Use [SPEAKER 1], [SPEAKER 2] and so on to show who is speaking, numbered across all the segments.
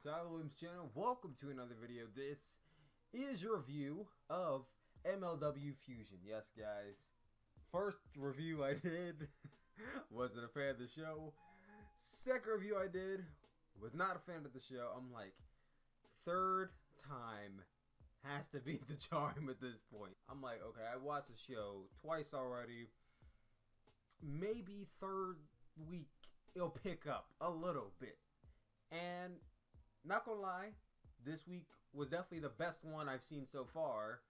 [SPEAKER 1] Tyler-kun's channel. Welcome to another video. This is your review of MLW Fusion. Yes, guys. First review I did, wasn't a fan of the show. Second review I did, was not a fan of the show. I'm like, third time has to be the charm at this point. I'm like, okay, I watched the show twice already. Maybe third week it'll pick up a little bit. And not gonna lie, this week was definitely the best one I've seen so far.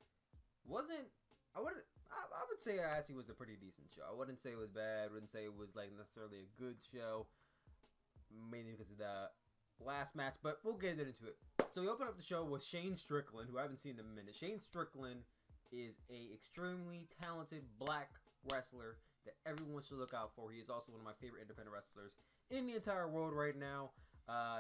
[SPEAKER 1] I would say it actually was a pretty decent show. I wouldn't say it was bad. I wouldn't say it was like necessarily a good show, mainly because of the last match, but we'll get into it. So we open up the show with Shane Strickland, who I haven't seen in a minute. Shane Strickland is a extremely talented black wrestler that everyone should look out for. He is also one of my favorite independent wrestlers in the entire world right now.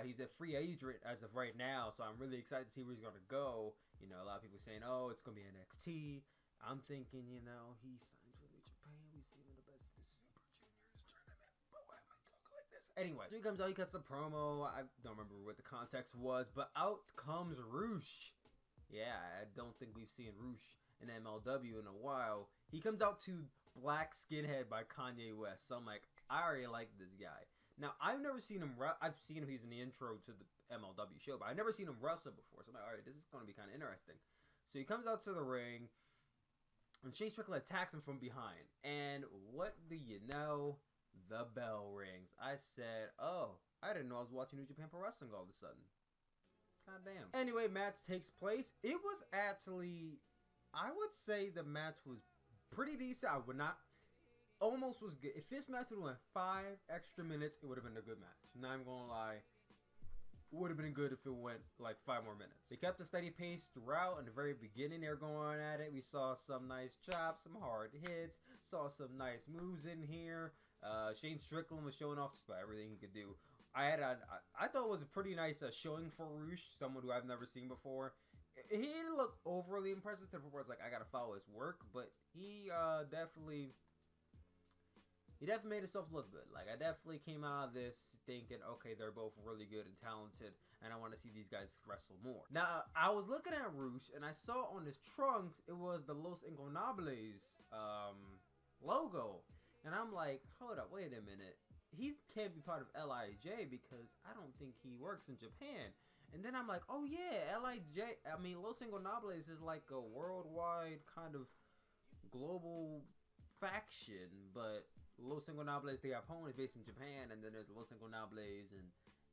[SPEAKER 1] He's a free agent as of right now, so I'm really excited to see where he's going to go. You know, a lot of people saying, oh, it's going to be NXT. I'm thinking, you know, he signs with New Japan. We see him in the Best of the Super Juniors tournament. But why am I talking like this? Anyway, so he comes out, he cuts a promo. I don't remember what the context was, but out comes Roosh. Yeah, I don't think we've seen Roosh in MLW in a while. He comes out to Black Skinhead by Kanye West. So I'm like, I already like this guy. Now, I've never seen him, I've seen him, he's in the intro to the MLW show, but I've never seen him wrestle before. So I'm like, alright, this is going to be kind of interesting. So he comes out to the ring, and Shane Strickland attacks him from behind. And what do you know? The bell rings. I said, oh, I didn't know I was watching New Japan Pro Wrestling all of a sudden. God damn. Anyway, match takes place. It was actually, I would say the match was pretty decent. I would not, almost was good. If this match would have went 5 extra minutes, it would have been a good match. Not even gonna lie. Would have been good if it went like 5 more minutes. They kept a steady pace throughout. In the very beginning, they're going at it. We saw some nice chops, some hard hits, saw some nice moves in here. Shane Strickland was showing off just about everything he could do. I thought it was a pretty nice showing for Roosh, someone who I've never seen before. He didn't look overly impressive. The report's like, I gotta follow his work, but he definitely made himself look good. Like, I definitely came out of this thinking, okay, they're both really good and talented, and I want to see these guys wrestle more. Now, I was looking at Roosh, and I saw on his trunks, it was the Los Ingobernables logo. And I'm like, hold up, wait a minute. He can't be part of LIJ because I don't think he works in Japan. And then I'm like, oh yeah, Los Ingobernables is like a worldwide kind of global faction, but Los Ingobernables de Japón is based in Japan, and then there's Los Ingobernables in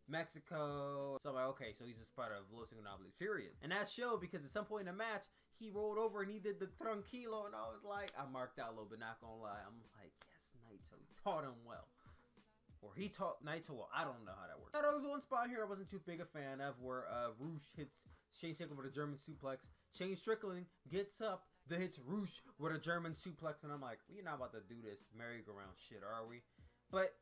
[SPEAKER 1] Mexico. So I'm like, okay, so he's just part of Los Ingobernables, period. And that showed because at some point in the match, he rolled over and he did the tranquilo, and I was like, I marked out a little bit, not gonna lie. I'm like, yes, Naito taught him well. Or he taught Naito well. I don't know how that works. Now, there was one spot here I wasn't too big a fan of where Roosh hits Shane Strickland with a German suplex. Shane Strickland gets up, then hits Roosh with a German suplex, and I'm like, we're not about to do this merry-go-round shit, are we? But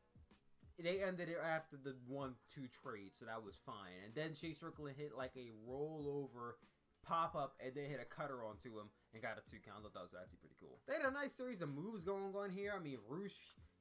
[SPEAKER 1] they ended it after the 1-2 trade, so that was fine. And then Shane Strickland hit like a rollover pop-up, and then hit a cutter onto him and got a 2 count. I thought that was actually pretty cool. They had a nice series of moves going on here. I mean, Roosh,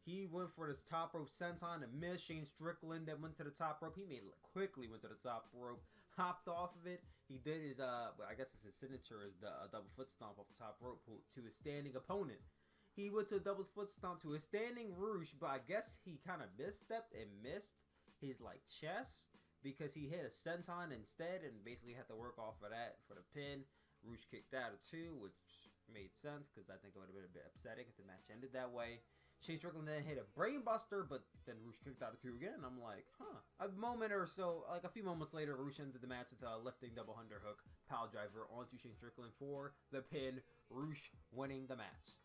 [SPEAKER 1] he went for this top rope senton and missed. Shane Strickland that went to the top rope. He made it quickly, went to the top rope, hopped off of it. He did his, I guess his signature is the double foot stomp off the top rope to his standing opponent. He went to a double foot stomp to his standing Roosh, but I guess he kind of misstepped and missed his like chest because he hit a senton instead and basically had to work off of that for the pin. Roosh kicked out of 2, which made sense because I think it would have been a bit upsetting if the match ended that way. Shane Strickland then hit a brainbuster, but then Roosh kicked out of 2 again. I'm like, huh. A moment or so, like a few moments later, Roosh ended the match with a lifting double underhook pile driver onto Shane Strickland for the pin. Roosh winning the match.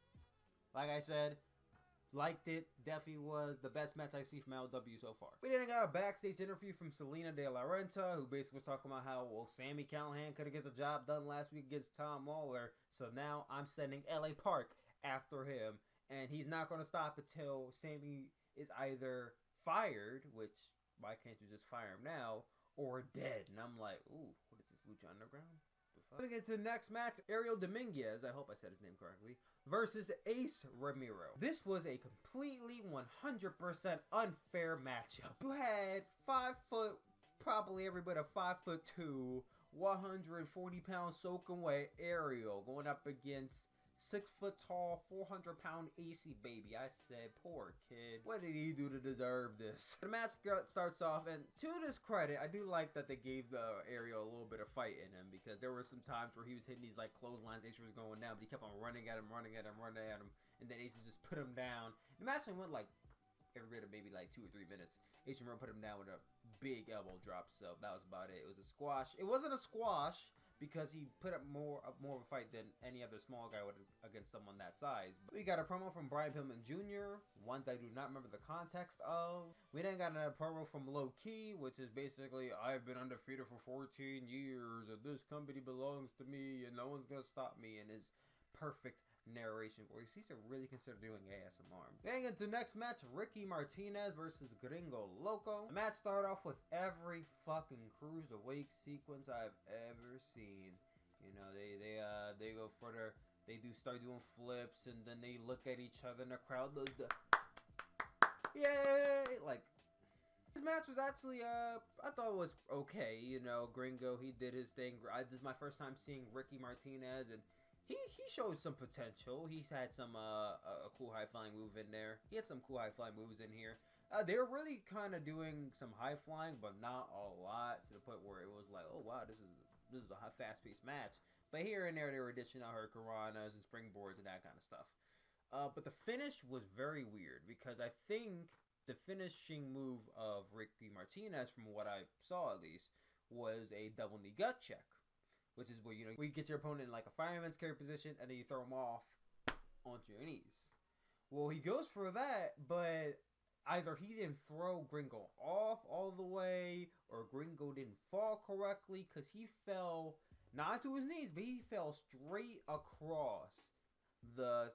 [SPEAKER 1] Like I said, liked it. Definitely was the best match I've seen from MLW so far. We then got a backstage interview from Selena De La Renta, who basically was talking about how, well, Sami Callihan couldn't get the job done last week against Tom Lawler, so now I'm sending LA Park after him. And he's not going to stop until Sami is either fired, which, why can't you just fire him now, or dead. And I'm like, ooh, what is this, Lucha Underground? Moving into the next match, Arielle Dominguez, I hope I said his name correctly, versus Ace Ramiro. This was a completely 100% unfair matchup. You had 5'1" probably every bit of 5'2", 140-pound soaking wet Arielle going up against 6-foot-tall, 400-pound AC baby. I said, poor kid. What did he do to deserve this? The match starts off, and to his credit, I do like that they gave the Arielle a little bit of fight in him, because there were some times where he was hitting these like clotheslines, Ace was going down, but he kept on running at him, and then Ace just put him down. The match went like every bit of maybe like 2 or 3 minutes. Ace put him down with a big elbow drop, so that was about it. It was a squash. It wasn't a squash, because he put up more of a fight than any other small guy would against someone that size. We got a promo from Brian Pillman Jr., one that I do not remember the context of. We then got a promo from Low Key, which is basically, I've been undefeated for 14 years, and this company belongs to me, and no one's gonna stop me, and his perfect narration voice. He should really consider doing ASMR. Getting into the next match, Ricky Martinez versus Gringo Loco. The match started off with every fucking cruiserweight sequence I've ever seen. You know, they go for they start doing flips, and then they look at each other, and the crowd does the yay! Like, this match was actually I thought it was okay. You know, Gringo, he did his thing. This is my first time seeing Ricky Martinez, and he showed some potential. He's had some a cool high flying move in there. He had some cool high flying moves in here. They were really kind of doing some high flying, but not a lot, to the point where it was like, oh wow, this is a fast paced match. But here and there, they were dishing out hurricanranas and springboards and that kind of stuff. But the finish was very weird, because I think the finishing move of Ricky Martinez, from what I saw at least, was a double knee gut check. Which is where, you know, you get your opponent in like a fireman's carry position, and then you throw him off onto your knees. Well, he goes for that, but either he didn't throw Gringo off all the way, or Gringo didn't fall correctly, because he fell not to his knees, but he fell straight across the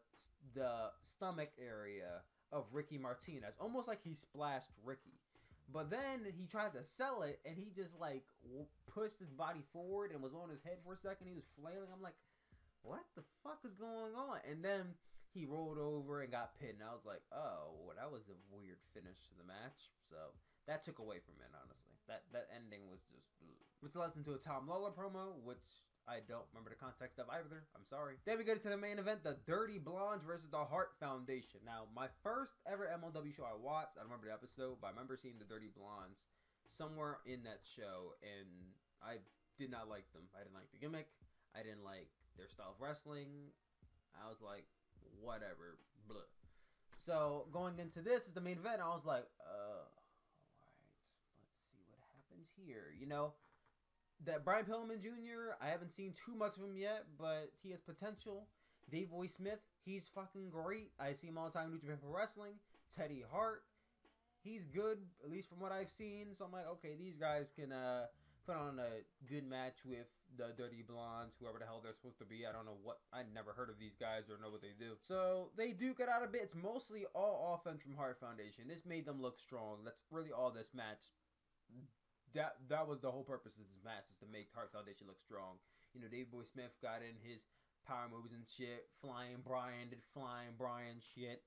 [SPEAKER 1] stomach area of Ricky Martinez, almost like he splashed Ricky. But then he tried to sell it, and he just like pushed his body forward and was on his head for a second. He was flailing. I'm like, what the fuck is going on? And then he rolled over and got pinned. And I was like, oh, well, that was a weird finish to the match. So that took away from it, honestly. That ending was just... Which led into a Tom Lawler promo, which I don't remember the context of either. I'm sorry. Then we go to the main event, the Dirty Blondes versus the Hart Foundation. Now, my first ever MLW show I watched, I don't remember the episode, but I remember seeing the Dirty Blondes somewhere in that show, and I did not like them. I didn't like the gimmick. I didn't like their style of wrestling. I was like, whatever. Blah. So, going into this is the main event, I was like, alright, let's see what happens here. You know, that Brian Pillman Jr., I haven't seen too much of him yet, but he has potential. Dave Boy Smith, he's fucking great. I see him all the time in New Japan Pro Wrestling. Teddy Hart, he's good, at least from what I've seen. So I'm like, okay, these guys can put on a good match with the Dirty Blondes, whoever the hell they're supposed to be. I don't know what, I never heard of these guys or know what they do. So they duke it out a bit. It's mostly all offense from Hart Foundation. This made them look strong. That's really all this match. That was the whole purpose of this match, is to make Hart Foundation look strong. You know, Dave Boy Smith got in his power moves and shit. Flying Brian did Flying Brian shit.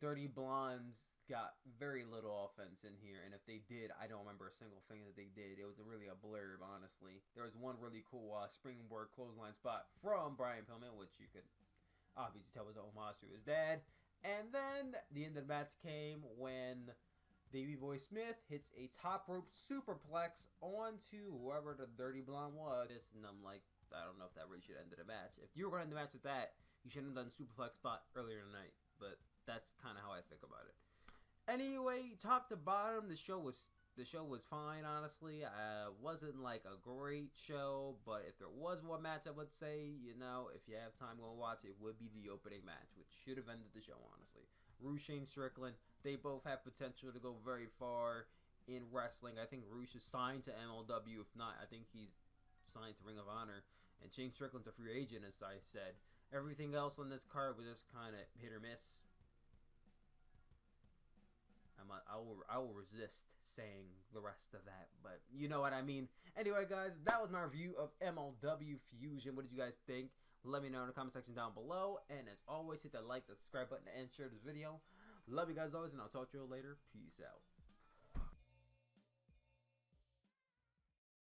[SPEAKER 1] Dirty Blondes got very little offense in here, and if they did, I don't remember a single thing that they did. It was really a blurb, honestly. There was one really cool springboard clothesline spot from Brian Pillman, which you could obviously tell was a homage to his dad. And then the end of the match came when Davey Boy Smith hits a top rope superplex onto whoever the Dirty Blonde was. And I'm like, I don't know if that really should have ended the match. If you were going to end the match with that, you shouldn't have done superplex spot earlier in the night. But that's kind of how I think about it. Anyway, top to bottom, the show was fine, honestly. Wasn't like a great show, but if there was one match, I would say, you know, if you have time, go watch it. It would be the opening match, which should have ended the show, honestly. Roosh and Strickland, they both have potential to go very far in wrestling. I think Roosh is signed to MLW. If not, I think he's signed to Ring of Honor. And Shane Strickland's a free agent, as I said. Everything else on this card was just kind of hit or miss. I will resist saying the rest of that, but you know what I mean. Anyway, guys, that was my review of MLW Fusion. What did you guys think? Let me know in the comment section down below. And as always, hit that like, the subscribe button, and share this video. Love you guys always, and I'll talk to you later. Peace out.